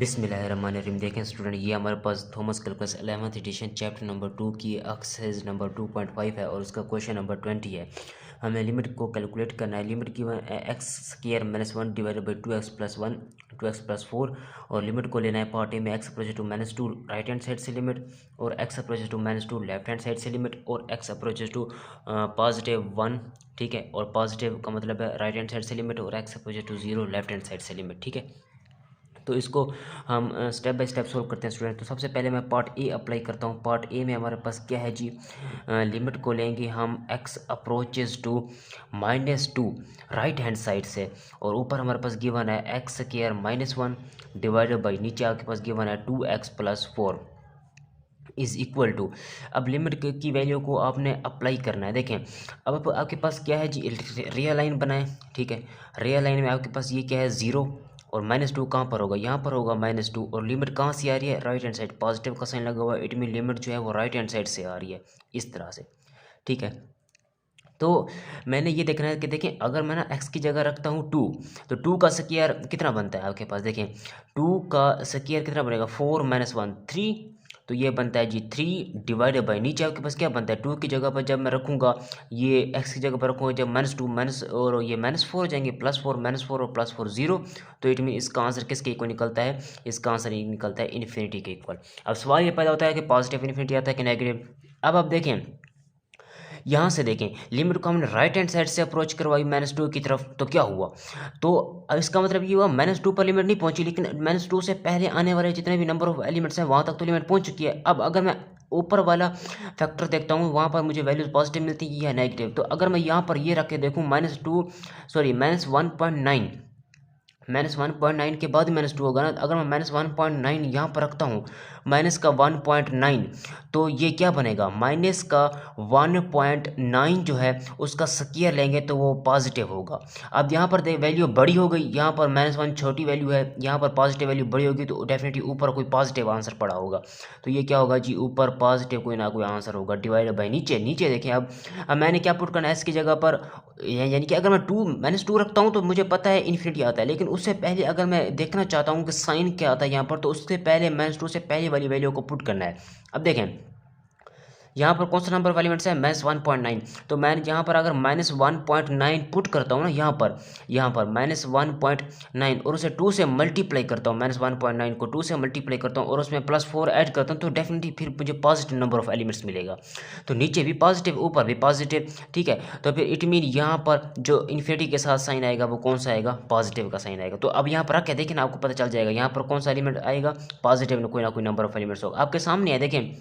बिस्मिल्लाहिर्रहमानिर्रहीम। देखें स्टूडेंट, ये हमारे पास Thomas calculus 11th edition chapter number 2 की एक्सरसाइज नंबर 2.5 है और उसका क्वेश्चन नंबर 20 है। हमें लिमिट को कैलकुलेट करना है। लिमिट की x square -1 divided by 2x + 1 2x + 4 और लिमिट को लेना है पार्ट ए में x approaches to -2 right hand side से लिमिट और x approaches to -2 left hand side से लिमिट और x अप्रोचेस टू +1, ठीक है, और पॉजिटिव का मतलब है राइट हैंड साइड से लिमिट और x approaches to 0 left hand side से लिमिट, ठीक है। तो इसको हम स्टेप बाय स्टेप सोल्व करते हैं स्टूडेंट। तो सबसे पहले मैं पार्ट ए अप्लाई करता हूँ। पार्ट ए में हमारे पास क्या है जी, लिमिट को लेंगे हम x approaches to -2 right hand side से और ऊपर हमारे पास गिवन है x स्क्वायर -1 डिवाइडेड बाई नीचे आपके पास गिवन है 2x + 4 इज़ इक्वल टू। अब लिमिट की वैल्यू को आपने अप्लाई करना है। देखें अब आपके पास क्या है जी, रियल लाइन बनाएं, ठीक है। रियल लाइन में आपके पास ये क्या है 0 और -2 कहाँ पर होगा, यहाँ पर होगा -2 और लिमिट कहाँ से आ रही है, राइट हैंड साइड, पॉजिटिव का साइन लगा हुआ है, इट मीन लिमिट जो है वो राइट हैंड साइड से आ रही है इस तरह से, ठीक है। तो मैंने ये देखना है कि देखें अगर मैं ना x की जगह रखता हूँ 2 तो 2 का स्क्वायर कितना बनता है आपके पास, देखें 2 का स्क्वायर कितना बनेगा 4 - 1 3, तो ये बनता है जी 3 डिवाइडेड बाई नीचे आपके पास क्या बनता है 2 की जगह पर जब मैं रखूँगा ये x की जगह पर रखूँगा जब -2 माइनस और ये -4 हो जाएंगे +4 -4 और +4 0, तो इट मीन इसका आंसर किसके इक्वल निकलता है, इसका आंसर निकलता है इन्फिनिटी के इक्वल। अब सवाल ये पैदा होता है कि पॉजिटिव इन्फिनिटी आता है कि नेगेटिव। अब आप देखें यहाँ से देखें लिमिट को हमने राइट हैंड साइड से अप्रोच करवाई -2 की तरफ, तो क्या हुआ, तो अब इसका मतलब ये हुआ -2 पर लिमिट नहीं पहुंची लेकिन -2 से पहले आने वाले जितने भी नंबर ऑफ एलिमेंट्स हैं वहाँ तक तो लिमिट पहुंच चुकी है। अब अगर मैं ऊपर वाला फैक्टर देखता हूँ वहाँ पर मुझे वैल्यूज पॉजिटिव मिलती है या नेगेटिव, तो अगर मैं यहाँ पर ये रख के देखूँ -1.9 -1.9 के बाद -2 होगा ना, अगर मैं -1.9 यहाँ पर रखता हूँ माइनस का 1.9 तो ये क्या बनेगा, माइनस का 1.9 जो है उसका स्क्वायर लेंगे तो वो पॉजिटिव होगा। अब यहाँ पर वैल्यू बड़ी हो गई, यहाँ पर -1 छोटी वैल्यू है, यहाँ पर पॉजिटिव वैल्यू बड़ी होगी तो डेफिनेटली ऊपर कोई पॉजिटिव आंसर पड़ा होगा। तो ये क्या होगा जी, ऊपर पॉजिटिव कोई ना कोई आंसर होगा डिवाइडेड बाई नीचे। नीचे देखें अब मैंने क्या पुट करना है एस की जगह पर, यानी कि अगर मैं -2 रखता हूँ तो मुझे पता है इन्फिनिटी आता है, लेकिन उससे पहले अगर मैं देखना चाहता हूँ कि साइन क्या आता है यहाँ पर, तो उससे पहले -2 से पहले वाली वैल्यू को पुट करना है। अब देखें यहाँ पर कौन सा नंबर ऑफ एलिमेंट्स है, -1.9, तो मैं यहाँ पर अगर -1.9 पुट करता हूँ ना यहाँ पर -1.9 और उसे 2 से मल्टीप्लाई करता हूँ, -1.9 को 2 से मल्टीप्लाई करता हूँ और उसमें +4 ऐड करता हूँ तो डेफिनेटली फिर मुझे पॉजिटिव नंबर ऑफ एलिमेंट्स मिलेगा। तो नीचे भी पॉजिटिव ऊपर भी पॉजिटिव, ठीक है। तो फिर इट मीन यहाँ पर जो इन्फिनिटी के साथ साइन आएगा वो कौन सा आएगा, पॉजिटिव का साइन आएगा। तो अब यहाँ पर रख के देखें ना आपको पता चल जाएगा यहाँ पर कौन सा एलिमेंट आएगा, पॉजिटिव ना कोई नंबर ऑफ एलिमेंट्स होगा आपके सामने है। देखें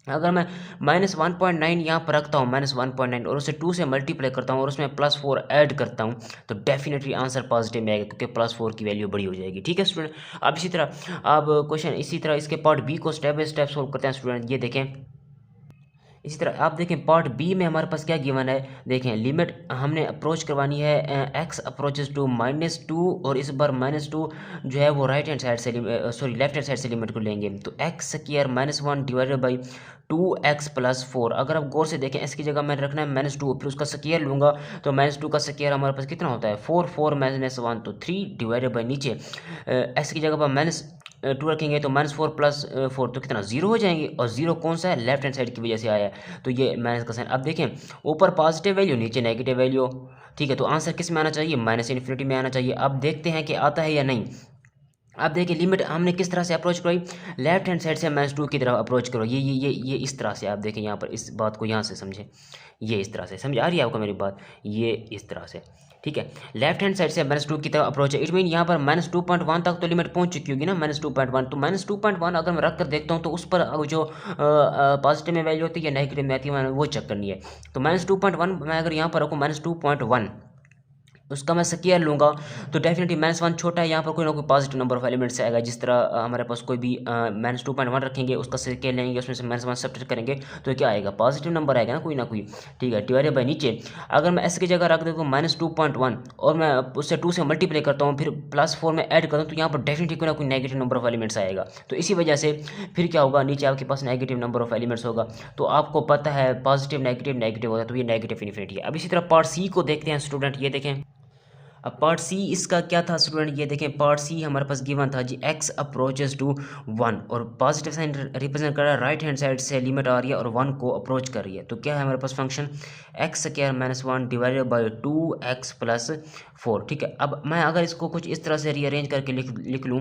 अगर मैं -1.9 यहाँ पर रखता हूँ -1.9 और उसे 2 से मल्टीप्लाई करता हूँ और उसमें +4 ऐड करता हूँ तो डेफिनेटली आंसर पॉजिटिव में आएगा क्योंकि +4 की वैल्यू बड़ी हो जाएगी, ठीक है स्टूडेंट। अब इसी तरह अब क्वेश्चन इसी तरह इसके पार्ट बी को स्टेप बाय स्टेप सोल्व करते हैं स्टूडेंट। ये देखें इसी तरह आप देखें पार्ट बी में हमारे पास क्या गिवन है, देखें लिमिट हमने अप्रोच करवानी है x अप्रोचेस टू -2 और इस बार -2 जो है वो राइट हैंड साइड से लेफ्ट हैंड साइड से लिमिट को लेंगे, तो x square -1 divided by 2x + 4। अगर आप गौर से देखें s की जगह मैंने रखना है -2 फिर उसका स्क्वायर लूँगा तो -2 का स्क्वायर हमारे पास कितना होता है 4 4 -1 तो 3 डिवाइडेड बाई नीचे s की जगह पर -2 रखेंगे तो -4 + 4 तो कितना 0 हो जाएंगे और 0 कौन सा है, लेफ्ट हैंड साइड की वजह से आया है तो ये माइनस का साइन। अब देखें ऊपर पॉजिटिव वैल्यू नीचे नेगेटिव वैल्यू, ठीक है, तो आंसर किस में आना चाहिए, -इन्फिनिटी में आना चाहिए। अब देखते हैं कि आता है या नहीं। अब देखिए लिमिट हमने किस तरह से अप्रोच करवाई, लेफ्ट हैंड साइड से -2 की तरफ अप्रोच करो, ये इस तरह से। आप देखें यहाँ पर इस बात को यहाँ से समझें, ये इस तरह से समझ आ रही है आपको मेरी बात, ये इस तरह से, ठीक है। लेफ्ट हैंड साइड से -2 की तरफ अप्रोच है, इट मीन यहाँ पर -2.1 तक तो लिमिट पहुँच चुकी होगी ना, -2.1, तो -2.1 अगर मैं रख कर देखता हूँ तो उस पर जो पॉजिटिव में वैल्यू होती है या नेगेटिव में आती है वो चेक करनी है। तो -2.1 मैं अगर यहाँ पर रखूँ -2.1 उसका मैं स्क्वायर लूँगा तो डेफिनेटली -1 छोटा है, यहाँ पर कोई ना कोई पॉजिटिव नंबर ऑफ एलिमेंट्स आएगा। जिस तरह हमारे पास कोई भी -2.1 रखेंगे उसका स्क्वायर लेंगे उसमें से -1 सब्ट्रैक्ट करेंगे तो क्या आएगा, पॉजिटिव नंबर आएगा ना कोई, ठीक है। डिवाइडेड बाई नीचे अगर मैं s की जगह रख देता हूँ -2.1 और मैं उससे 2 से मल्टीप्लाई करता हूँ फिर +4 में ऐड करता हूँ तो यहाँ पर डेफिनेटली कोई ना कोई नेगेटिव नंबर ऑफ एलिमेंट्स आएगा। तो इसी वजह से फिर क्या होगा, नीचे आपके पास नेगेटिव नंबर ऑफ एलिमेंट्स होगा। तो आपको पता है पॉजिटिव नेगेटिव नेगेटिव होगा तो ये नेगेटिव इन्फिनिटी है। अब इसी तरह पार्ट सी को देखते हैं स्टूडेंट। ये देखें अब पार्ट सी इसका क्या था स्टूडेंट, ये देखें पार्ट सी हमारे पास गिवन था जी x अप्रोचेस टू 1 और पॉजिटिव साइन रिप्रेजेंट कर रहा है राइट हैंड साइड से लिमिट आ रही है और 1 को अप्रोच कर रही है। तो क्या है हमारे पास function x² - 1 divided by 2x+4। ठीक है, अब मैं अगर इसको कुछ इस तरह से रीअरेंज करके लिख लूँ,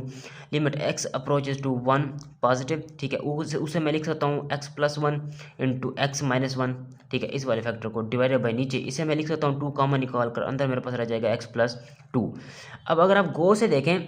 limit x approaches to 1 positive, ठीक है, उसे मैं लिख सकता हूँ x+1 इंटू x-1, ठीक है, इस वाले फैक्टर को डिवाइडेड बाई नीचे इसे मैं लिख सकता हूँ 2 कॉमन निकाल कर अंदर मेरे पास रह जाएगा x+2। अब अगर आप गौर से देखें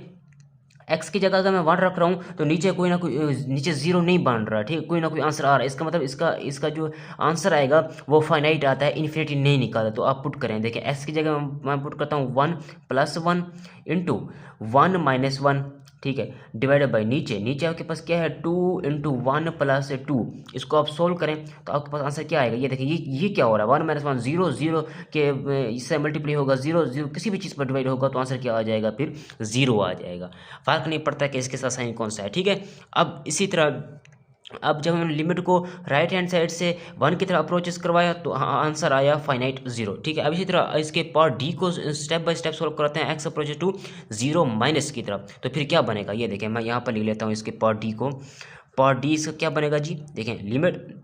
x की जगह अगर मैं 1 रख रहा हूँ तो नीचे कोई ना कोई नीचे 0 नहीं बन रहा है, ठीक है, कोई ना कोई आंसर आ रहा है। इसका मतलब इसका जो आंसर आएगा वो फाइनाइट आता है, इन्फिनिटी नहीं निकालता। तो आप पुट करें, देखिए x की जगह मैं पुट करता हूँ 1+1 इंटू 1-1, ठीक है, डिवाइडेड बाई नीचे आपके पास क्या है 2 इंटू 1+2। इसको आप सोल्व करें तो आपके पास आंसर क्या आएगा, ये देखिए ये क्या हो रहा है 1-1 0 0 के इससे मल्टीप्लाई होगा 0 0 किसी भी चीज़ पर डिवाइड होगा तो आंसर क्या आ जाएगा, फिर 0 आ जाएगा। फर्क नहीं पड़ता कि इसके साथ साइन कौन सा है, ठीक है। अब इसी तरह अब जब हमने लिमिट को राइट हैंड साइड से 1 की तरह अप्रोचेस करवाया तो आंसर आया फाइनाइट 0, ठीक है। अब इसी तरह इसके पार्ट डी को स्टेप बाय स्टेप सोल्व करते हैं x अप्रोचेस टू 0 माइनस की तरफ। तो फिर क्या बनेगा, ये देखें मैं यहाँ पर लिख लेता हूँ इसके पार्ट डी को। पार्ट डी इसका क्या बनेगा जी, देखें लिमिट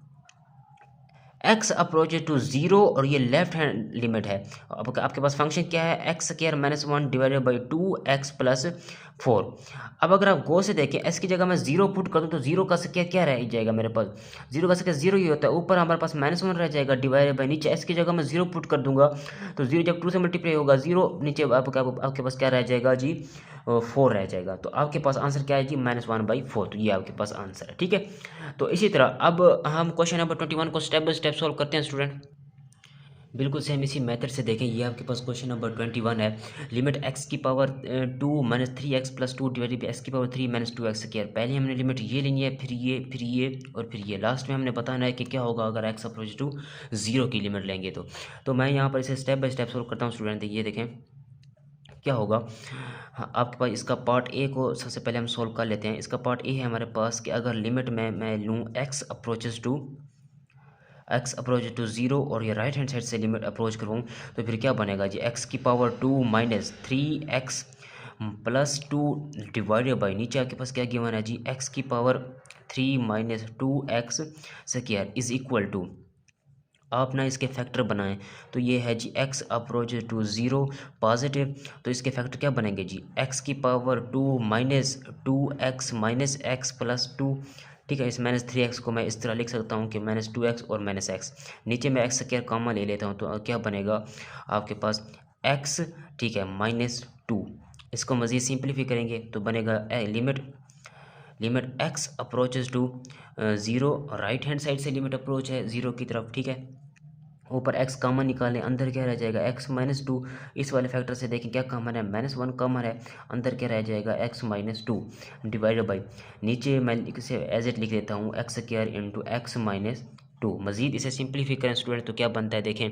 x अप्रोचेज टू 0 और ये लेफ्ट हैंड लिमिट है। अब आपके पास फंक्शन क्या है x² - 1 डिवाइडेड बाई 2x+4। अब अगर आप गौर से देखें s की जगह मैं 0 पुट कर दूँ तो 0 का स्क्वायर क्या रह जाएगा मेरे पास, 0 का स्क्वायर 0 ही होता है। ऊपर हमारे पास -1 रह जाएगा डिवाइडेड बाई नीचे s की जगह मैं 0 पुट कर दूंगा तो 0 जब 2 से मल्टीप्लाई होगा 0, नीचे आपके पास क्या रह जाएगा जी 4 रह जाएगा। तो आपके पास आंसर क्या है जी -1/4। तो ये आपके पास आंसर है, ठीक है। तो इसी तरह अब हम क्वेश्चन नंबर 21 को स्टेप बाय स्टेप सॉल्व करते हैं स्टूडेंट। बिल्कुल सेम इसी मेथड से देखें, ये आपके पास क्वेश्चन नंबर 21 है। लिमिट x की power 2 - 3x+2 divided by x की पावर 3 - 2x²। पहले हमने लिमिट ये लेनी है, फिर ये और फिर ये, लास्ट में हमने बताना है कि क्या होगा अगर x अप्रोच टू 0 की लिमिट लेंगे तो मैं यहाँ पर इसे स्टेप बाय स्टेप सोल्व करता हूँ स्टूडेंट। ये देखें क्या होगा। हाँ, आपके पास इसका पार्ट ए को सबसे पहले हम सोल्व कर लेते हैं। इसका पार्ट ए है हमारे पास कि अगर लिमिट में मैं लूँ x अप्रोचेस टू 0 और ये राइट हैंड साइड से लिमिट अप्रोच करूँ तो फिर क्या बनेगा जी x की पावर 2 - 3x+2 डिवाइडेड बाई नीचे आपके पास क्या गिवन है जी x की power 3 - 2x² is equal to, आप ना इसके फैक्टर बनाएं तो ये है जी x अप्रोच टू 0 पॉजिटिव, तो इसके फैक्टर क्या बनेंगे जी x की पावर 2 - 2x - x+2, ठीक है। इस -3x को मैं इस तरह लिख सकता हूँ कि -2x और -x, नीचे मैं x² कॉमन ले लेता हूँ तो क्या बनेगा आपके पास x, ठीक है, -2। इसको मज़ीद सिंप्लीफाई करेंगे तो बनेगा limit x approaches to 0, right hand side से लिमिट अप्रोच है 0 की तरफ, ठीक है। ऊपर x कॉमन निकालें, अंदर क्या रह जाएगा x-2। इस वाले फैक्टर से देखें क्या कॉमन है, -1 कॉमन है, अंदर क्या रह जाएगा x-2 डिवाइडेड बाई नीचे मैं इसे एज इट लिख देता हूँ x² इंटू x-2। मज़ीद इसे सिंप्लीफाई करें स्टूडेंट तो क्या बनता है, देखें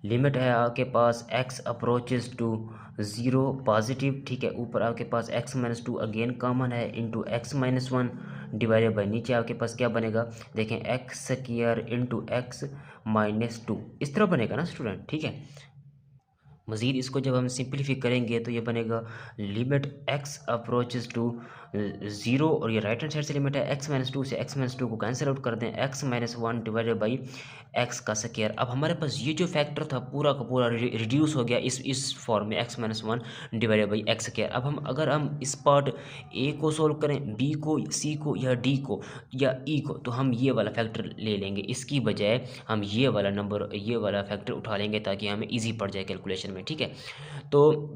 लिमिट है आपके पास x अप्रोचेस टू 0 पॉजिटिव, ठीक है, ऊपर आपके पास x-2 अगेन कॉमन है इंटू x-1 डिवाइडेड बाई नीचे आपके पास क्या बनेगा, देखें x² इंटू x-2 इस तरह बनेगा ना स्टूडेंट, ठीक है। मज़ीद इसको जब हम सिंप्लीफाई करेंगे तो ये बनेगा लिमिट x अप्रोचेस टू 0 और ये राइट हैंड साइड से लिमिट है x-2 से x-2 को कैंसिल आउट कर दें x-1 डिवाइडेड बाई x का स्क्वायर। अब हमारे पास ये जो फैक्टर था पूरा का पूरा रिड्यूस हो गया इस फॉर्म में x-1 divided by x square. अब अगर हम इस पार्ट a को सोल्व करें, b को, c को या d को या e को तो हम ये वाला फैक्टर ले लेंगे, इसकी बजाय हम ये वाला फैक्टर उठा लेंगे ताकि हमें ईजी पड़ जाए कैलकुलेशन में, ठीक है। तो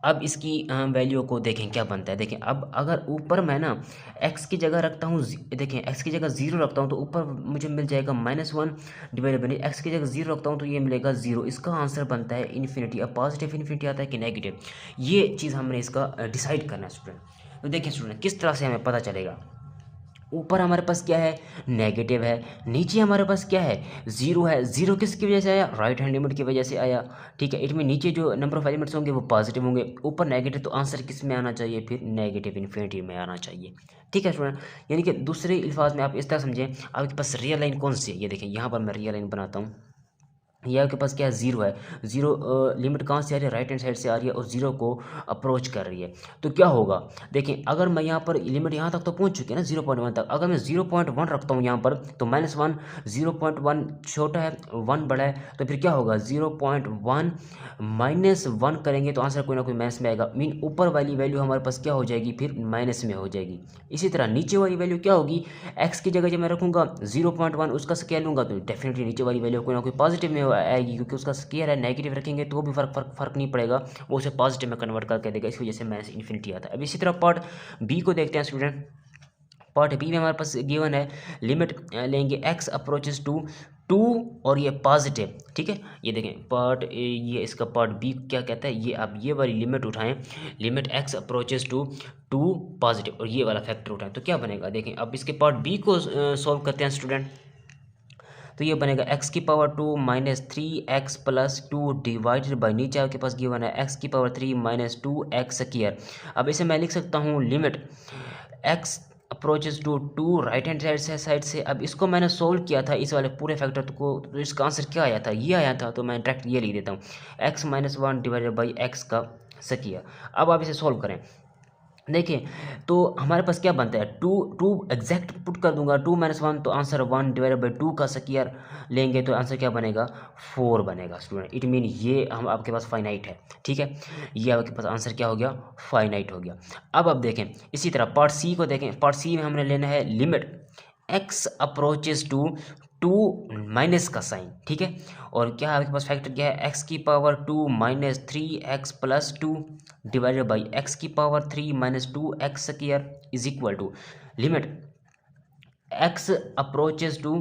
अब इसकी वैल्यू को देखें क्या बनता है। देखें अब अगर ऊपर मैं ना x की जगह रखता हूँ, देखें x की जगह 0 रखता हूँ तो ऊपर मुझे मिल जाएगा -1 डिवाइडेड बाई x की जगह 0 रखता हूँ तो ये मिलेगा 0। इसका आंसर बनता है इन्फिनिटी। अब पॉजिटिव इन्फिनिटी आता है कि नेगेटिव, ये चीज़ हमने इसका डिसाइड करना है स्टूडेंट। तो देखिए स्टूडेंट किस तरह से हमें पता चलेगा, ऊपर हमारे पास क्या है नेगेटिव है, नीचे हमारे पास क्या है 0 है। 0 किसकी वजह से आया, राइट हैंड लिमिट की वजह से आया, ठीक है। इट में नीचे जो नंबर ऑफ एलिमेंट्स होंगे वो पॉजिटिव होंगे, ऊपर नेगेटिव, तो आंसर किस में आना चाहिए, फिर नेगेटिव इन्फिनिटी में आना चाहिए, ठीक है स्टूडेंट। यानी कि दूसरे अल्फाज में आप इस तरह समझें आपके पास रियल लाइन कौन सी है। ये देखें यहाँ पर मैं रियल लाइन बनाता हूँ, ये आपके पास क्या है, जीरो है। जीरो लिमिट कहाँ से आ रही है, राइट हैंड साइड से आ रही है और जीरो को अप्रोच कर रही है। तो क्या होगा, देखिए अगर मैं यहाँ पर लिमिट यहाँ तक तो पहुँच चुकी है ना 0.1 तक, अगर मैं 0.1 रखता हूँ यहाँ पर तो -1, 0.1 छोटा है 1 बड़ा है, तो फिर क्या होगा 0.1 -1 करेंगे तो आंसर कोई ना कोई माइनस में आएगा। मीन ऊपर वाली वैल्यू हमारे पास क्या हो जाएगी, फिर माइनस में हो जाएगी। इसी तरह नीचे वाली वैल्यू क्या होगी, एक्स की जगह जब मैं रखूँगा 0.1 उसका स्केयर लूँगा तो डेफिनेटली नीचे वाली वैल्यू कोई ना कोई पॉजिटिव में आएगी, क्योंकि उसका स्केयर है। नेगेटिव रखेंगे तो भी फर्क नहीं पड़ेगा, वो उसे पॉजिटिव में कन्वर्ट करके देगा। इस वजह से माइनस इन्फिनिटी आता है। अब इसी तरह पार्ट बी को देखते हैं स्टूडेंट। पार्ट बी में हमारे पास गिवन है, लिमिट लेंगे एक्स अप्रोचेस टू 2 और ये पॉजिटिव, ठीक है। ये देखें पार्ट ये इसका पार्ट बी क्या कहता है, ये आप ये वाली लिमिट उठाएं, limit x approaches to 2 positive और ये वाला फैक्टर उठाएं तो क्या बनेगा। देखें अब इसके पार्ट बी को सॉल्व करते हैं स्टूडेंट। तो ये बनेगा एक्स की पावर 2 -3x + 2 डिवाइडेड बाई, नीचे आपके पास गिवन है एक्स की पावर 3 -2x स्क्वायर। अब इसे मैं लिख सकता हूँ limit x approaches to 2 right hand side से। अब इसको मैंने सोल्व किया था इस वाले पूरे फैक्टर को, तो इसका आंसर क्या आया था, ये आया था। तो मैं डायरेक्ट ये लिख देता हूँ x - 1 डिवाइडेड बाई एक्स का स्क्वायर। अब आप इसे सोल्व करें, देखिए तो हमारे पास क्या बनता है, 2 एग्जैक्ट पुट कर दूंगा, 2 - 1 तो आंसर 1 डिवाइडेड बाई 2 का स्क्वायर लेंगे तो आंसर क्या बनेगा, 4 बनेगा स्टूडेंट। इट मीन ये हम आपके पास फाइनाइट है, ठीक है। ये आपके पास आंसर क्या हो गया, फाइनाइट हो गया। अब देखें इसी तरह पार्ट सी को देखें। पार्ट सी में हमने लेना है limit x approaches to 2 minus का साइन, ठीक है। और क्या आपके पास फैक्टर क्या है, एक्स की power 2 -3x + 2 divided by x की power 3 -2x square is equal to limit x approaches to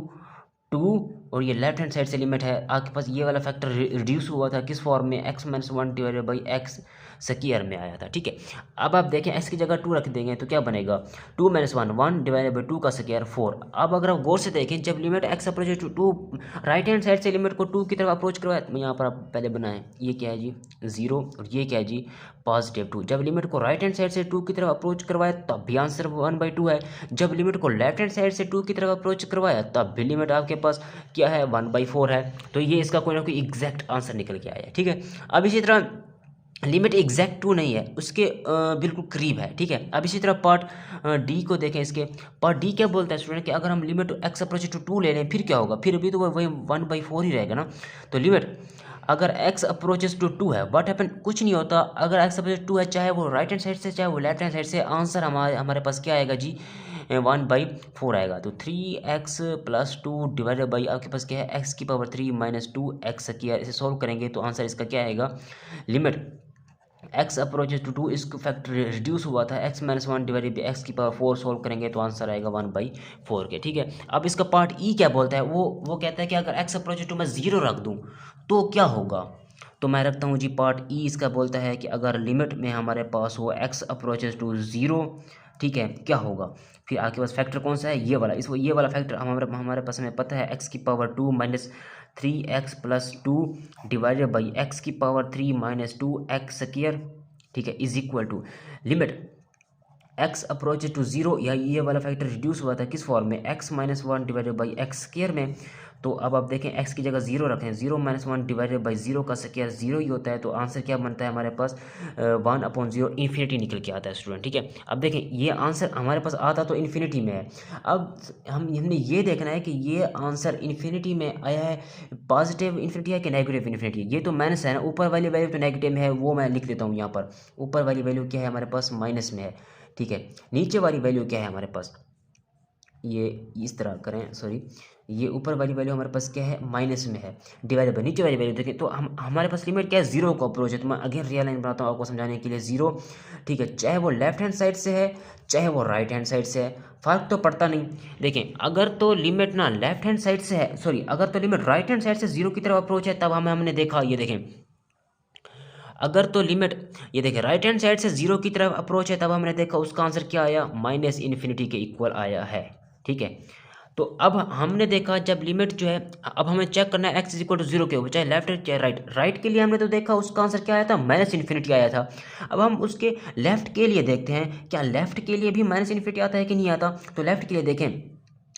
2 और ये लेफ्ट हैंड साइड से लिमिट है आपके पास, ये वाला फैक्टर रिड्यूस हुआ था किस फॉर्म में, x - 1 divided by x square में आया था, ठीक है। अब आप देखें x की जगह 2 रख देंगे तो क्या बनेगा, 2 - 1 1 डिवाइडेड बाई 2 का स्क्वायर 4। अब अगर आप गौर से देखें, जब limit x approach to 2 right hand side से लिमिट को 2 की तरफ अप्रोच करवाया, यहाँ पर आप पहले बनाएं, ये क्या है जी 0 और ये क्या है जी +2। जब लिमिट को राइट हैंड साइड से 2 की तरफ अप्रोच करवाया तब भी आंसर 1/2 है। जब लिमिट को लेफ्ट हैंड साइड से 2 की तरफ अप्रोच करवाया तब भी लिमिट आपके पास क्या है, 1/4 है। तो ये इसका कोई ना कोई एग्जैक्ट आंसर निकल के आया है, ठीक है। अब इसी तरह लिमिट एग्जैक्ट 2 नहीं है, उसके बिल्कुल करीब है, ठीक है। अब इसी तरह पार्ट डी को देखें। इसके पार्ट डी क्या बोलता है स्टूडेंट कि अगर हम लिमिट एक्स अप्रोच टू 2 ले लें फिर क्या होगा, फिर भी तो वही 1/4 ही रहेगा ना। तो लिमिट अगर x अप्रोचेस टू 2 है, व्हाट हैपन, कुछ नहीं होता। अगर x अप्रोचेस 2 है, चाहे वो राइट हैंड साइड से चाहे वो लेफ्ट हैंड साइड से, आंसर हमारे पास क्या आएगा जी 1/4 आएगा। तो 3x + 2 डिवाइडेड बाई आपके पास क्या है, x की पावर 3 -2x स्क्वायर। इसे सॉल्व करेंगे तो आंसर इसका क्या आएगा, लिमिट x अप्रोचेस टू 2 इसको फैक्टर रिड्यूस हुआ था x - 1 डिवाइडेड बाई एक्स की पावर 4। सॉल्व करेंगे तो आंसर आएगा 1/4 के, ठीक है। अब इसका पार्ट ई क्या बोलता है, वो कहता है कि अगर x अप्रोचेस टू मैं 0 रख दूं तो क्या होगा। तो मैं रखता हूँ जी पार्ट ई, इसका बोलता है कि अगर लिमिट में हमारे पास हो x अप्रोचेस टू 0, ठीक है, क्या होगा। फिर आपके पास फैक्टर कौन सा है, ये वाला। ये वाला फैक्टर हमारे पास हमें पता है, x की power 2 -3x + 2 divided by x की पावर 3 -2x स्क्वायर, ठीक है, is equal to limit x approach to 0, या ये वाला फैक्टर रिड्यूस हुआ था किस फॉर्म में, x - 1 divided by x square में। तो अब आप देखें x की जगह 0 रखें, 0 - 1 डिवाइडेड बाई 0 का स्क्वायर 0 ही होता है। तो आंसर क्या बनता है हमारे पास, 1/0 इन्फिनिटी निकल के आता है स्टूडेंट, ठीक है। अब देखें ये आंसर हमारे पास आता तो इन्फिनिटी में है। अब हमने ये देखना है कि ये आंसर इन्फिनिटी में आया है, पॉजिटिव इन्फिनिटी है कि नेगेटिव इन्फिनिटी। ये तो माइनस है ना, ऊपर वाली वैल्यू तो नेगेटिव में है, वो मैं लिख देता हूँ यहाँ पर। ऊपर वाली वैल्यू क्या है हमारे पास, माइनस में है, ठीक है। नीचे वाली वैल्यू क्या है हमारे पास, ये इस तरह करें, सॉरी, ये ऊपर वाली वैल्यू हमारे पास क्या है, माइनस में है, डिवाइडेड बाई नीचे वाली वैल्यू। देखिए तो हमारे पास लिमिट क्या है, 0 को अप्रोच है। तो मैं अगेन रियल लाइन बनाता हूँ आपको समझाने के लिए, 0, ठीक है, चाहे वो लेफ्ट हैंड साइड से है चाहे वो राइट हैंड साइड से है, फर्क तो पड़ता नहीं। देखें अगर तो लिमिट ना लेफ्ट हैंड साइड से है, सॉरी, अगर तो लिमिट राइट हैंड साइड से 0 की तरफ अप्रोच है, तब हमने देखा, ये देखें, अगर तो लिमिट ये देखें राइट हैंड साइड से 0 की तरफ अप्रोच है, तब हमने देखा उसका आंसर क्या आया, -इन्फिनिटी के इक्वल आया है, ठीक है। तो अब हमने देखा जब लिमिट जो है, अब हमें चेक करना है x = 0 के ऊपर, चाहे लेफ्ट है चाहे राइट। राइट के लिए हमने तो देखा उसका आंसर क्या आया था, -इन्फिनिटी आया था। अब हम उसके लेफ्ट के लिए देखते हैं, क्या लेफ्ट के लिए भी -इन्फिनिटी आता है कि नहीं आता। तो लेफ्ट के लिए देखें,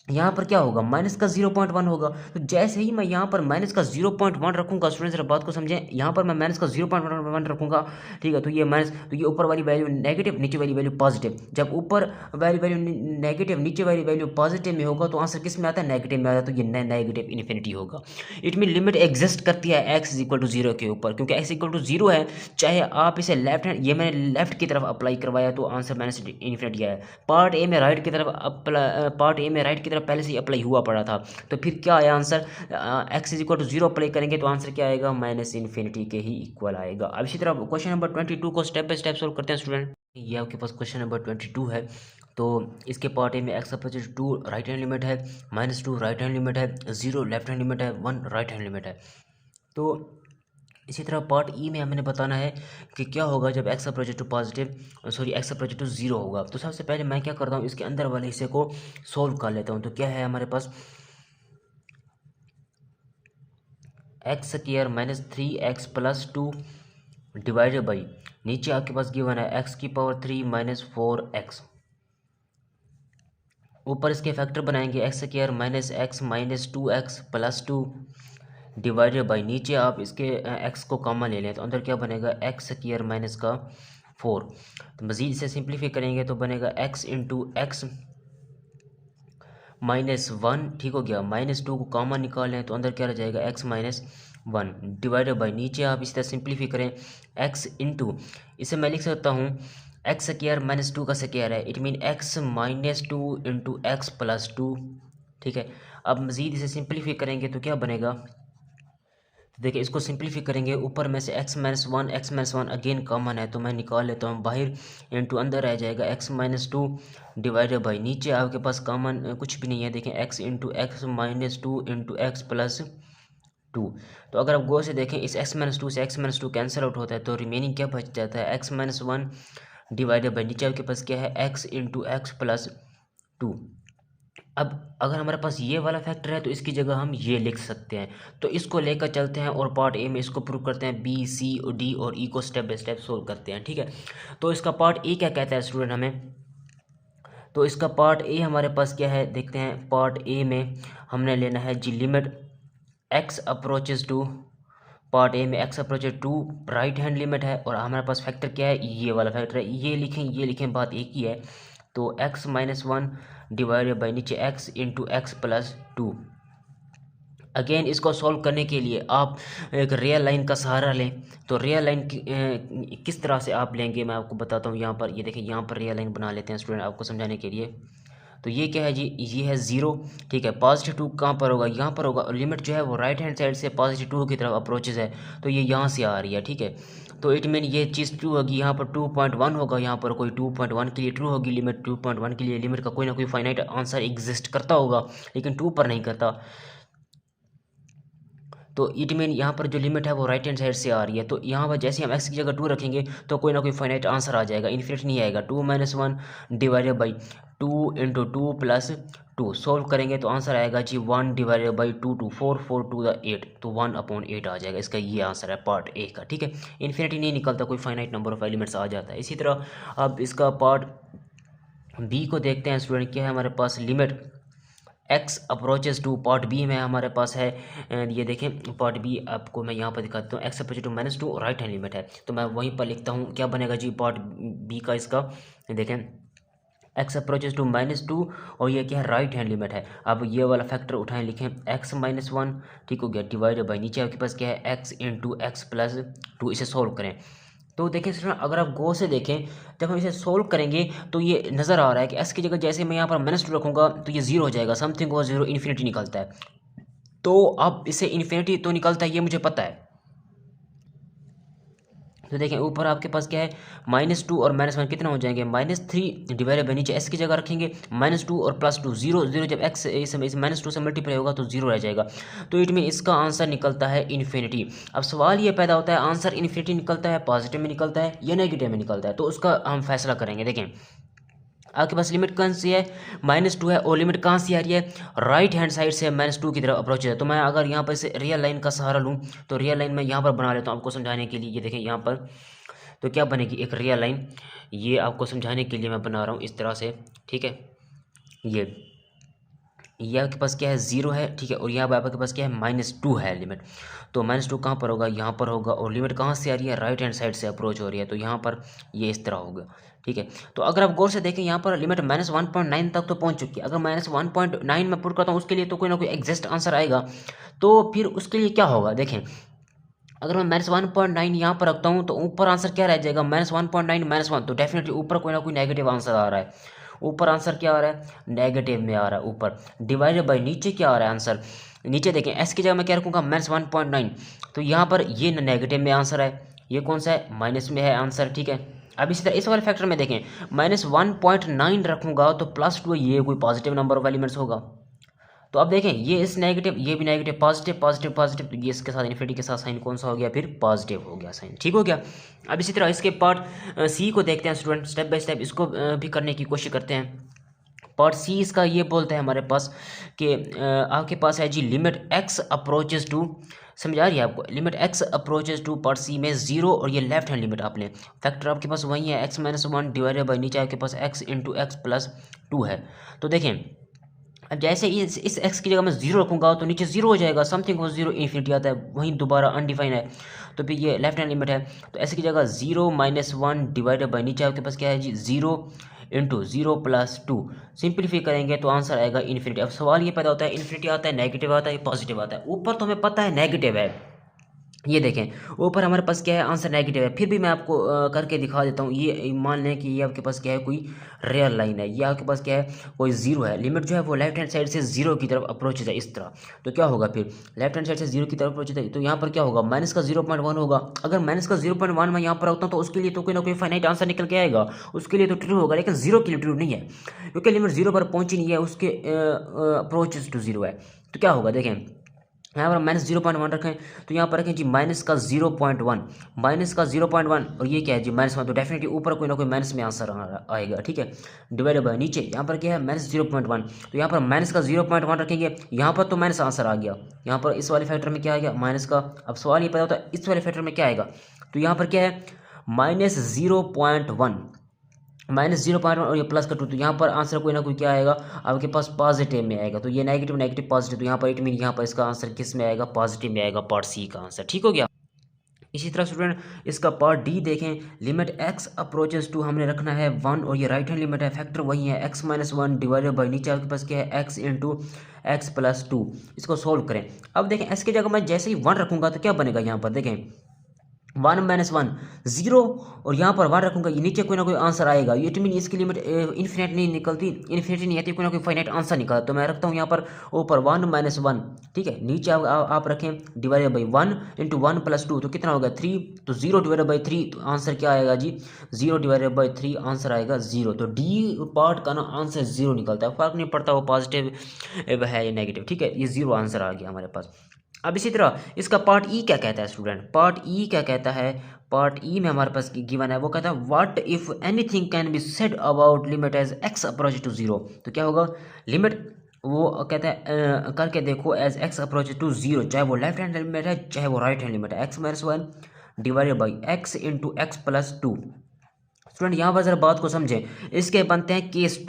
यहाँ पर क्या होगा, माइनस का 0.1 होगा। तो जैसे ही मैं यहाँ पर माइनस का 0.1 रखूँगा, स्टूडेंट जरा बात को समझें, यहाँ पर मैं माइनस का 0.1 रखूँगा, ठीक है। तो ये माइनस, तो ये ऊपर वाली वैल्यू नेगेटिव, नीचे वाली वैल्यू पॉजिटिव। जब ऊपर वाली वैल्यू नेगेटिव, नीचे वाली वैल्यू पॉजिटिव में होगा तो आंसर किस में आता है, नेगेटिव में आता है। तो ये नेगेटिव इन्फिनिटी होगा। इट मीन लिमिट एग्जिस्ट करती है एक्स इज इक्वल टू 0 के ऊपर, क्योंकि एक्स इक्वल टू 0 है। चाहे आप इसे लेफ्ट हैंड, ये मैंने लेफ्ट की तरफ अप्लाई करवाया तो आंसर माइनस इन्फिनिटी आया। पार्ट ए में राइट की तरफ पार्ट ए में राइट की तरफ पहले से ही अप्लाई हुआ पड़ा था। तो फिर क्या आया answer, X is equal to 0 apply करेंगे तो आंसर क्या आएगा, माइनस इन्फिनिटी के ही इक्वल आएगा। अब इसी तरह क्वेश्चन नंबर 22 को स्टेप बाय स्टेप सोल्व करते हैं स्टूडेंट। ये आपके पास क्वेश्चन नंबर 22 है। तो इसके पार्ट ए में x approaches 2 right hand limit है, -2 राइट हैंड लिमिट है, 0 लेफ्ट हैंड लिमिट है, 1 राइट हैंड लिमिट है। तो इसी तरह पार्ट ई में हमें बताना है कि क्या होगा जब X approaches to positive, sorry X approaches to 0 होगा। तो सबसे पहले मैं क्या करता हूँ, इसके अंदर वाले हिस्से को सोल्व कर लेता हूँ। तो क्या है हमारे पास, x square -3x + 2 divided by, नीचे आपके पास गिवन है x³ - 4x। ऊपर इसके फैक्टर बनाएंगे x² -x - 2x + 2 divided by, नीचे आप इसके x को कॉमन ले लें तो अंदर क्या बनेगा, x² का 4। तो मज़ीद इसे सिंप्लीफाई करेंगे तो बनेगा x × x -1, ठीक हो गया। -2 को कॉमन निकाल लें तो अंदर क्या रह जाएगा, x - 1 डिवाइडेड बाई, नीचे आप इसी तरह सिंप्लीफाई करें x इंटू, इसे मैं लिख सकता हूँ x² -2 का स्क्वायर है, इट मीन x - 2 × x + 2, ठीक है। अब मज़ीद इसे सिंप्लीफाई करेंगे तो क्या बनेगा, तो देखिए इसको सिंप्लीफाई करेंगे, ऊपर में से x - 1 अगेन कॉमन है तो मैं निकाल लेता हूँ बाहर, इंटू अंदर रह जाएगा x - 2 डिवाइडेड बाई, नीचे आपके पास कॉमन कुछ भी नहीं है, देखें x × x - 2 × x + 2। तो अगर आप गौर से देखें इस x - 2 से x - 2 कैंसिल आउट होता है तो रिमेनिंग क्या बच जाता है, x - 1 डिवाइडेड बाई, नीचे आपके पास क्या है, x × x + 2। अब अगर हमारे पास ये वाला फैक्टर है तो इसकी जगह हम ये लिख सकते हैं। तो इसको लेकर चलते हैं और पार्ट ए में इसको प्रूव करते हैं, बी सी और डी और ई को स्टेप बाय स्टेप सोल्व करते हैं, ठीक है। तो इसका पार्ट ए क्या कहता है स्टूडेंट हमें, तो इसका पार्ट ए हमारे पास क्या है देखते हैं। पार्ट ए में हमने लेना है जी limit x approaches to, part A में x approaches to right hand limit है और हमारे पास फैक्टर क्या है, ये वाला फैक्टर है, ये लिखें बात एक ही है। तो x - 1 डिवाइडेड बाई, नीचे x × x + 2। अगेन इसको सॉल्व करने के लिए आप एक रियल लाइन का सहारा लें। तो रियल लाइन किस तरह से आप लेंगे मैं आपको बताता हूँ। यहाँ पर ये देखिए, यहाँ पर रियल लाइन बना लेते हैं स्टूडेंट आपको समझाने के लिए। तो ये क्या है जी, ये है 0, ठीक है। +2 कहाँ पर होगा, यहाँ पर होगा। और लिमिट जो है वो राइट हैंड साइड से +2 की तरफ अप्रोचेज है, तो ये यहाँ से आ रही है, ठीक है। तो इट मीन ये चीज़ ट्रू होगी, यहाँ पर 2.1 होगा, यहाँ पर कोई 2.1 के लिए ट्रू होगी लिमिट, 2.1 के लिए लिमिट का कोई ना कोई फाइनाइट आंसर एग्जिस्ट करता होगा, लेकिन 2 पर नहीं करता। तो इट मीन यहाँ पर जो लिमिट है वो राइट हैंड साइड से आ रही है। तो यहाँ पर जैसे हम x की जगह 2 रखेंगे तो कोई ना कोई फाइनाइट आंसर आ जाएगा, इन्फिनिट नहीं आएगा। 2 - 1 डिवाइडेड बाई 2 × 2 + 2 सोल्व करेंगे तो आंसर आएगा जी 1 डिवाइडेड बाई 2 2 4 4 2 द 8, तो 1/8 आ जाएगा। इसका ये आंसर है पार्ट ए का, ठीक है। इन्फिनिटी नहीं निकलता, कोई फाइनाइट नंबर ऑफ एलिमेंट्स आ जाता है। इसी तरह अब इसका पार्ट बी को देखते हैं स्टूडेंट। क्या है हमारे पास, limit x approaches to, part B में हमारे पास है, ये देखें पार्ट बी आपको मैं यहाँ पर दिखाता हूँ। X approaches to -2 right hand limit है, तो मैं वहीं पर लिखता हूँ। क्या बनेगा जी पार्ट बी का, इसका देखें एक्स अप्रोचेस टू -2 और ये क्या है, राइट हैंड लिमिट है। अब ये वाला फैक्टर उठाएं, लिखें x - 1, ठीक हो गया, डिवाइडेड बाई, नीचे आपके पास क्या है, x × x + 2। इसे सोल्व करें तो देखिए स्टूडेंट, अगर आप गौर से देखें जब हम इसे सोल्व करेंगे तो ये नज़र आ रहा है कि s की जगह जैसे मैं यहाँ पर -2 रखूँगा तो ये 0 हो जाएगा, समथिंग और 0 इन्फिनिटी निकलता है। तो अब इसे इन्फिनिटी तो निकलता है, ये मुझे पता है। तो देखें ऊपर आपके पास क्या है, -2 और -1 कितना हो जाएंगे, -3 डिवाइडेड बाई, नीचे s की जगह रखेंगे -2 और +2, 0 0 जब x इस -2 से मल्टीप्लाई होगा तो 0 रह जाएगा। तो इट मीन इसका आंसर निकलता है इन्फिनिटी। अब सवाल ये पैदा होता है, आंसर इन्फिनिटी निकलता है, पॉजिटिव में निकलता है या नेगेटिव में निकलता है, तो उसका हम फैसला करेंगे। देखें आपके पास लिमिट कौन सी है, -2 है, और लिमिट कहाँ से आ रही है, राइट हैंड साइड से -2 की तरफ अप्रोच है। तो मैं अगर यहाँ पर से रियल लाइन का सहारा लूँ तो रियल लाइन मैं यहाँ पर बना लेता हूँ आपको समझाने के लिए। ये देखें यहाँ पर तो क्या बनेगी, एक रियल लाइन, ये आपको समझाने के लिए मैं बना रहा हूँ इस तरह से, ठीक है। ये ये आपके पास क्या है, 0 है, ठीक है, और यहाँ पर आपके पास क्या है, -2 है लिमिट। तो -2 कहाँ पर होगा, यहाँ पर होगा, और लिमिट कहाँ से आ रही है, राइट हैंड साइड से अप्रोच हो रही है, तो यहाँ पर ये इस तरह होगा, ठीक है। तो अगर आप गौर से देखें यहाँ पर लिमिट -1.9 तक तो पहुँच चुकी है। अगर -1.9 में पुट करता हूँ उसके लिए तो कोई ना कोई एग्जैक्ट आंसर आएगा। तो फिर उसके लिए क्या होगा, देखें, अगर मैं -1.9 यहाँ पर रखता हूँ तो ऊपर आंसर क्या रह जाएगा, -1.9 -1, तो डेफिनेटली ऊपर कोई ना कोई नेगेटिव आंसर आ रहा है। ऊपर आंसर क्या आ रहा है, नेगेटिव में आ रहा है ऊपर, डिवाइडेड बाई नीचे क्या आ रहा है आंसर, नीचे देखें एस की जगह मैं क्या रखूँगा, -1.9, तो यहाँ पर ये नेगेटिव में आंसर है, ये कौन सा है, माइनस में है आंसर, ठीक है। अब इसी तरह इस वाले फैक्टर में देखें, -1.9 रखूँगा तो +2, ये कोई पॉजिटिव नंबर ऑफ एलिमेंट्स होगा। तो अब देखें ये इस नेगेटिव, ये भी नेगेटिव, पॉजिटिव पॉजिटिव पॉजिटिव, तो ये इसके साथ इन्फिनिटी के साथ साइन कौन सा हो गया, फिर पॉजिटिव हो गया साइन, ठीक हो गया। अब इसी तरह इसके पार्ट सी को देखते हैं स्टूडेंट, स्टेप बाय स्टेप इसको भी करने की कोशिश करते हैं। पार्ट सी इसका ये बोलता है हमारे पास कि आपके पास है जी लिमिट एक्स अप्रोचेज टू, समझ आ रही है आपको, limit X approaches to part C में 0, और ये लेफ्ट हैंड लिमिट आपने, फैक्टर आपके पास वही है x-1 डिवाइडेड बाई नीचे आपके पास x इंटू एक्स प्लस 2 है। तो देखें अब जैसे इस x की जगह मैं 0 रखूँगा तो नीचे 0 हो जाएगा, समथिंग को 0 इन्फिनिटी आता है, वहीं दोबारा अनडिफाइन है, तो फिर ये लेफ्ट हैंड लिमिट है। तो ऐसे की जगह 0 -1 डिवाइडेड बाई नीचे आपके पास क्या है जी 0 इंटू 0 प्लस 2, सिंप्लीफाई करेंगे तो आंसर आएगा इन्फिनिटी। अब सवाल ये पैदा होता है इन्फिनिटी आता है, नेगेटिव आता है, पॉजिटिव आता है, ऊपर तो हमें पता है नेगेटिव है, ये देखें ऊपर हमारे पास क्या है, आंसर नेगेटिव है, फिर भी मैं आपको करके दिखा देता हूँ। ये मान लें कि ये आपके पास क्या है, कोई रियल लाइन है, ये आपके पास क्या है, कोई 0 है, लिमिट जो है वो लेफ्ट हैंड साइड से 0 की तरफ अप्रोच है इस तरह। तो क्या होगा फिर, लेफ्ट हैंड साइड से 0 की तरफ अप्रोच है, तो यहाँ पर क्या होगा, माइनस का 0.1 होगा। अगर माइनस का 0.1 मैं यहाँ पर रखता हूँ तो उसके लिए तो कोई ना कोई फाइनाइट आंसर निकल के आएगा, उसके लिए तो ट्रू होगा, लेकिन 0 के लिए ट्रू नहीं है, क्योंकि लिमिट 0 पर पहुँची नहीं है, उसके अप्रोच टू 0 है। तो क्या होगा देखें, यहाँ पर -0.1 रखें, तो यहाँ पर रखें जी माइनस का 0.1, माइनस का 0.1, और ये क्या है जी -1, तो डेफिनेटली ऊपर कोई ना कोई माइनस में आंसर आएगा, ठीक है। डिवाइडेड बाय नीचे यहाँ पर क्या है -0.1, तो यहाँ पर माइनस का 0.1 रखेंगे, यहाँ पर तो माइनस आंसर आ गया, यहाँ पर इस वाले फैक्टर में क्या आ गया, माइनस का। अब सवाल ये पैदा होता है इस वाले फैक्टर में क्या आएगा, तो यहाँ पर क्या है -0.1, -0.1 और ये प्लस का 2, तो यहाँ पर आंसर कोई ना कोई क्या आएगा आपके पास, पॉजिटिव में आएगा। तो ये नेगेटिव नेगेटिव पॉजिटिव, तो यहाँ पर इट मीन यहाँ पर इसका आंसर किस में आएगा, पॉजिटिव में आएगा, पार्ट सी का आंसर, ठीक हो गया। इसी तरह स्टूडेंट इसका पार्ट डी देखें, लिमिट एक्स अप्रोचेस टू हमने रखना है 1, और ये राइट हैंड लिमिट है, फैक्टर वही है x-1 डिवाइडेड बाई नीचे आपके पास क्या है x इंटू एक्स प्लस 2। इसको सोल्व करें। अब देखें एस की जगह मैं जैसे ही 1 रखूँगा तो क्या बनेगा, यहाँ पर देखें 1 -1 0, और यहाँ पर 1 रखूँगा, ये नीचे कोई ना कोई आंसर आएगा, ये इट मीन इसकी लिमिट इन्फिनिट नहीं निकलती, इन्फिनिटी नहीं आती, कोई ना कोई फाइनाइट आंसर निकला। तो मैं रखता हूँ यहाँ पर ऊपर 1 -1, ठीक है, नीचे आप रखें डिवाइडेड बाई 1 इंटू 1 प्लस 2, तो कितना होगा 3, तो 0 डिवाइडेड बाई 3, तो आंसर क्या आएगा जी 0 डिवाइडेड बाई 3, आंसर आएगा 0। तो डी पार्ट का ना आंसर 0 निकलता है, फर्क नहीं पड़ता वो पॉजिटिव है या नेगेटिव, ठीक है, ये 0 आंसर आ गया हमारे पास। अब इसी तरह इसका पार्ट ई क्या कहता है स्टूडेंट, पार्ट ई क्या कहता है, पार्ट ई में हमारे पास गिवन है, वो कहता है what if anything can be said about limit as X approach to 0। तो क्या होगा, लिमिट वो कहता है करके देखो एज एक्स अप्रोच टू 0, चाहे वो लेफ्ट हैंड लिमिट है चाहे वो राइट हैंड लिमिट है, x-1 divided by X into X plus 2। Student यहाँ पर जरा बात को समझें, इसके बनते हैं केस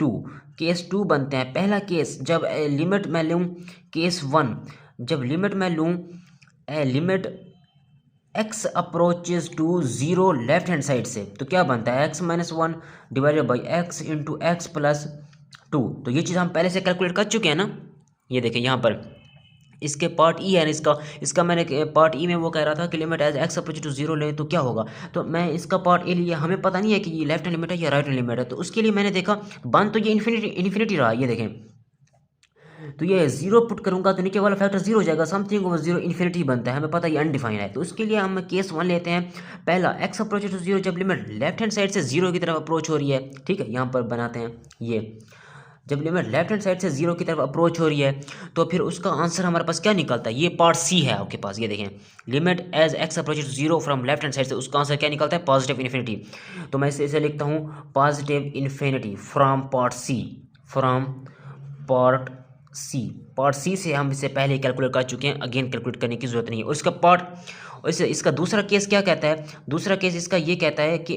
2 बनते हैं। पहला केस जब लिमिट मैं लूँ, केस 1 जब लिमिट मैं लूँ limit x approaches to 0 left hand side से, तो क्या बनता है x-1 divided by X into X plus 2। तो ये चीज़ हम पहले से कैलकुलेट कर चुके हैं ना, ये देखें यहाँ पर इसके पार्ट ई है ना, इसका मैंने पार्ट ई में वो कह रहा था कि limit as X approach to 0 लें तो क्या होगा, तो मैं इसका पार्ट ए लिया, हमें पता नहीं है कि ये लेफ्ट हैंड लिमिट है या राइट हैंड लिमिट है, तो उसके लिए मैंने देखा बन तो ये इन्फिनिटी रहा, ये देखें, तो ये 0 पुट करूंगा तो नीचे वाला फैक्टर 0 हो जाएगा, समथिंग ओवर 0 इन्फिनिटी बनता है, हमें पता है ये अनडिफाइंड है। तो उसके लिए हम केस 1 लेते हैं, पहला x अप्रोच टू 0 जब लिमिट लेफ्ट हैंड साइड से 0 की तरफ अप्रोच हो रही है, ठीक है, यहाँ पर बनाते हैं ये, जब लिमिट लेफ्ट हैंड साइड से 0 की तरफ अप्रोच हो रही है तो फिर उसका आंसर हमारे पास क्या निकलता है, ये पार्ट सी है आपके पास, ये देखें limit as X approach to 0 from left hand side से, उसका आंसर क्या निकलता है पॉजिटिव इन्फिनिटी। तो मैं इसे लिखता हूँ positive infinity from part C, from part C. Part C से हम इसे पहले कैलकुलेट कर चुके हैं, अगेन कैलकुलेट करने की जरूरत नहीं है। और इसका पार्ट इसका दूसरा केस क्या कहता है, दूसरा केस इसका ये कहता है कि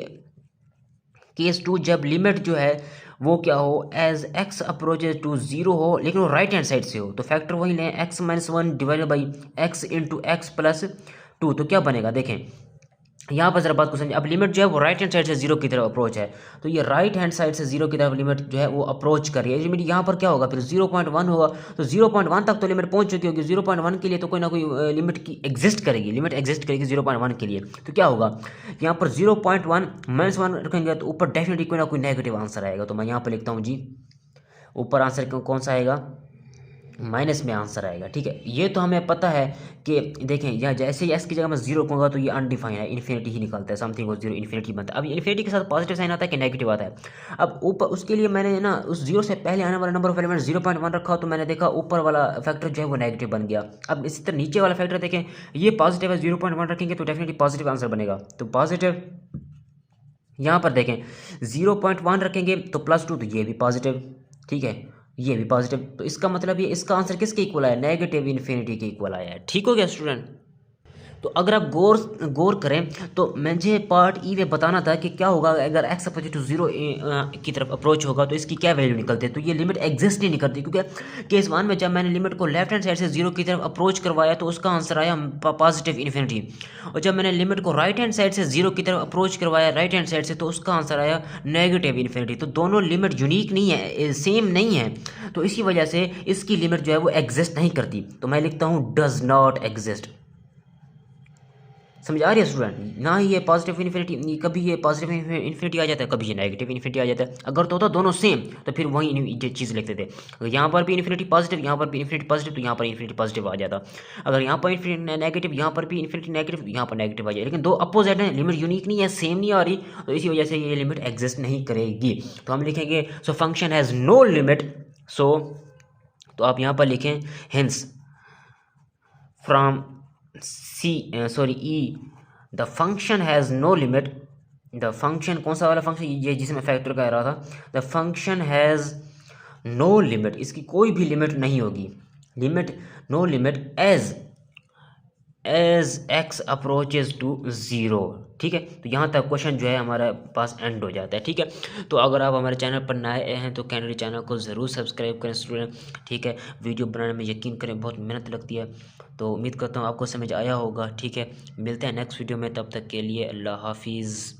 केस 2 जब लिमिट जो है वो क्या हो, as X approaches to zero हो, लेकिन वो राइट हैंड साइड से हो। तो फैक्टर वही लें, x minus one divided by X into X plus two. तो क्या बनेगा, देखें यहाँ पर जरा बात को समझिए। अब लिमिट जो है वो राइट हैंड साइड से जीरो की तरफ अप्रोच है, तो ये राइट हैंड साइड से जीरो की तरफ लिमिट जो है वो अप्रोच कर रही है। लिमिट यहाँ पर क्या होगा, फिर 0.1 होगा। तो 0.1 तक तो लिमिट पहुंच चुकी होगी, 0.1 के लिए तो कोई ना कोई लिमिट की एग्जिस्ट करेगी, लिमिट एग्जिस्ट करेगी 0.1 के लिए। तो क्या होगा, यहाँ पर 0.1 माइनस 1 रखेंगे तो ऊपर डेफिनेटली कोई ना कोई नेगेटिव आंसर आएगा। तो मैं यहाँ पर लिखता हूँ जी, ऊपर आंसर कौन सा आएगा, माइनस में आंसर आएगा। ठीक है, ये तो हमें पता है कि देखें यहाँ जैसे ही एस की जगह मैं जीरो कहूँगा तो ये अनडिफाइन है, इन्फिनिटी ही निकलता है, समथिंग को जीरो इन्फिनिटी बनता है। अब इन्फिनिटी के साथ पॉजिटिव साइन आता है कि नेगेटिव आता है। अब ऊपर उसके लिए मैंने ना उस जीरो से पहले आने वाला नंबर ऑफ एलिमेंट 0.1 रखा, तो मैंने देखा ऊपर वाला फैक्टर जो है वो नेगेटिव बन गया। अब इसी तरह नीचे वाला फैक्टर देखें, ये पॉजिटिव है, 0.1 रखेंगे तो डेफिनेटली पॉजिटिव आंसर बनेगा। तो पॉजिटिव यहाँ पर देखें 0.1 रखेंगे तो +2, तो ये भी पॉजिटिव, ठीक है, ये भी पॉजिटिव। तो इसका मतलब ये इसका आंसर किसके इक्वल आया, नेगेटिव इन्फिनिटी के इक्वल आया है। ठीक हो गया स्टूडेंट। तो अगर आप गौर करें तो मुझे पार्ट ई में बताना था कि क्या होगा अगर एक्स अपोजिट टू जीरो की तरफ अप्रोच होगा तो इसकी क्या वैल्यू निकलती है। तो ये लिमिट एग्जिस्ट नहीं निकलती, क्योंकि केस 1 में जब मैंने लिमिट को लेफ्ट हैंड साइड से जीरो की तरफ अप्रोच करवाया तो उसका आंसर आया पॉजिटिव इन्फिनिटी, और जब मैंने लिमिट को राइट हैंड साइड से जीरो की तरफ अप्रोच करवाया राइट हैंड साइड से तो उसका आंसर आया नेगेटिव इन्फिनिटी। तो दोनों लिमिट यूनिक नहीं है, सेम नहीं है, तो इसी वजह से इसकी लिमिट जो है वो एग्जिस्ट नहीं करती। तो मैं लिखता हूँ डज नॉट एग्जिस्ट। समझ आ रही है स्टूडेंट, ना ही ये पॉजिटिव इन्फिनिटी, कभी ये पॉजिटिव इन्फिनिटी आ जाता है, कभी ये नेगेटिव इन्फिनिटी आ जाता है। अगर तो होता दोनों सेम तो फिर वही चीज़ लिखते थे, अगर यहाँ पर भी इन्फिनिटी पॉजिटिव, यहाँ पर भी इन्फिनिटी पॉजिटिव, तो यहाँ पर इन्फिनिटी पॉजिटिव आ जाता। अगर यहाँ पर इन्फिनिटी नेगेटिव, यहाँ पर भी इन्फिनिटी नेगेटिव, यहाँ पर नेगेटिव आ जाए। लेकिन दो अपोजिट हैं, लिमिट यूनिक नहीं है, सेम नहीं आ रही, तो इसी वजह से ये लिमिट एग्जिस्ट नहीं करेगी। तो हम लिखेंगे so function has no limit, so तो आप यहाँ पर लिखें hence from E the function has no limit. The function कौन सा वाला फंक्शन, ये जिसमें फैक्टर कह रहा था, the function has no limit, इसकी कोई भी लिमिट नहीं होगी, limit no limit as X approaches to zero. ठीक है, तो यहाँ तक क्वेश्चन जो है हमारे पास एंड हो जाता है। ठीक है, तो अगर आप हमारे चैनल पर नए हैं तो कैंडिडेट चैनल को ज़रूर सब्सक्राइब करें स्टूडेंट। ठीक है, वीडियो बनाने में यकीन करें बहुत मेहनत लगती है, तो उम्मीद करता हूँ आपको समझ आया होगा। ठीक है, मिलते हैं नेक्स्ट वीडियो में, तब तक के लिए अल्लाह हाफिज़।